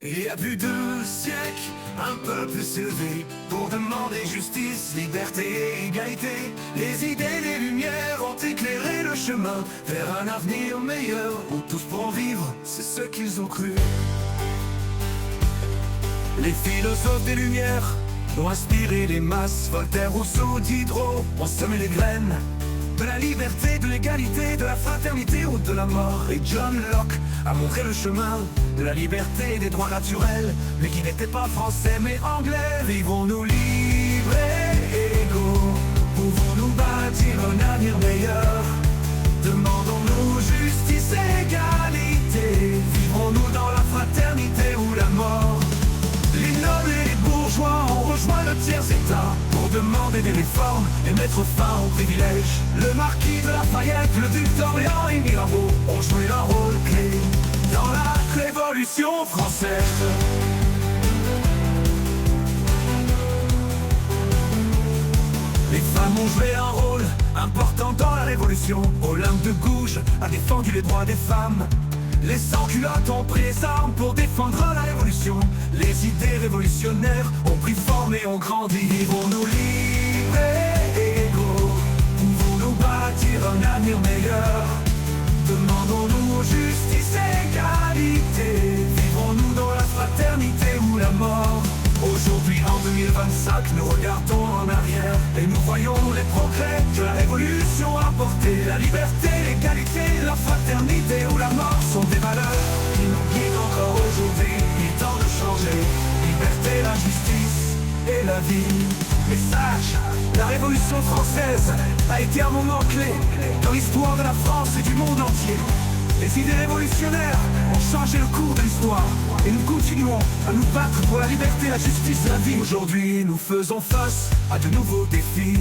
Il y a plus de siècles, un peuple s'est levé pour demander justice, liberté et égalité. Les idées des Lumières ont éclairé le chemin vers un avenir meilleur où tous pourront vivre, c'est ce qu'ils ont cru. Les philosophes des Lumières ont inspiré les masses. Voltaire, Rousseau, Diderot ont semé les graines de la liberté, de l'égalité, de la fraternité ou de la mort. Et John Locke a montré le chemin de la liberté et des droits naturels, mais qui n'était pas français mais anglais. Vivons-nous libres et égaux? Pouvons-nous bâtir un avenir meilleur? Demandons-nous justice et égalité? Vivrons-nous dans la fraternité ou la mort? Les nobles et les bourgeois ont rejoint le tiers-état pour demander des réformes et mettre fin aux privilèges. Le marquis de Lafayette, le duc d'Orléans et Mirabeau ont joué leur rôle clé dans la Révolution française. Les femmes ont joué un rôle important dans la Révolution. Olympe de Gouges a défendu les droits des femmes. Les sans-culottes ont pris les armes pour défendre la Révolution. Les idées révolutionnaires ont pris forme et ont grandi. Vivons-nous libres et égaux? Pouvons-nous bâtir un avenir meilleur? Demandons-nous justice et égalité? Vivrons-nous dans la fraternité ou la mort? Aujourd'hui en 2025, nous regardons en arrière et nous voyons les progrès que la Révolution a apporté. La liberté, l'égalité, la fraternité ou la mort sont des valeurs qui nous guident encore aujourd'hui. Il est temps de changer, liberté, la justice et la vie. Message, la Révolution française a été un moment clé dans l'histoire de la France et du monde entier. Les idées révolutionnaires ont changé le cours de l'histoire et nous continuons à nous battre pour la liberté, la justice et la vie. Aujourd'hui, nous faisons face à de nouveaux défis.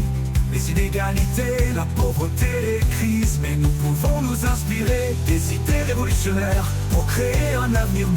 Les inégalités, la pauvreté, les crises. Mais nous pouvons nous inspirer des idées révolutionnaires pour créer un avenir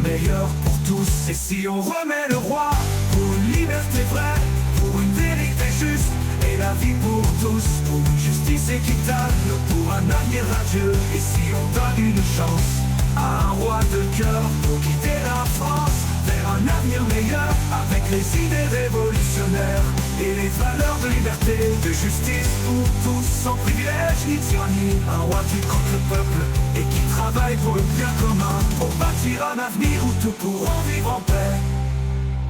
meilleur pour tous. Et si on remet le roi pour une liberté vraie, pour une vérité juste et la vie pour tous, pour une justice équitable, pour un avenir radieux. Et si on donne une chance à un roi de cœur pour guider la France vers un avenir meilleur, avec les idées révolutionnaires et les valeurs de liberté, de justice pour tous, sans privilège ni tyrannie. Un roi qui compte le peuple et qui travaille pour le bien commun, pour bâtir un avenir où tous pourront vivre en paix.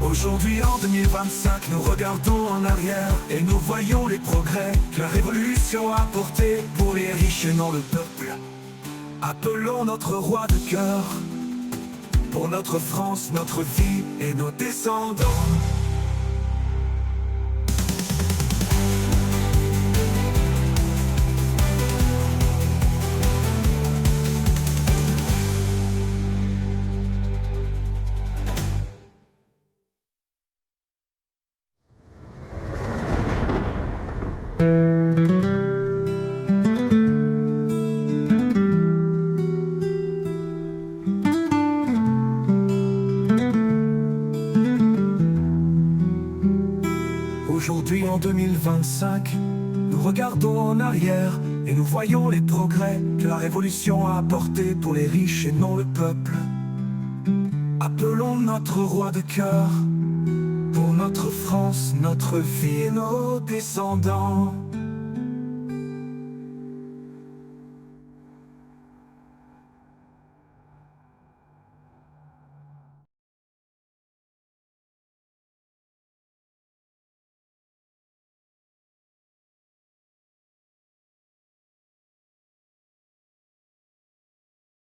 Aujourd'hui en 2025, nous regardons en arrière et nous voyons les progrès que la Révolution a apportés pour les riches et non le peuple. Appelons notre roi de cœur pour notre France, notre vie et nos descendants. Aujourd'hui en 2025, nous regardons en arrière et nous voyons les progrès que la Révolution a apportés pour les riches et non le peuple. Appelons notre roi de cœur pour notre France, notre vie et nos descendants.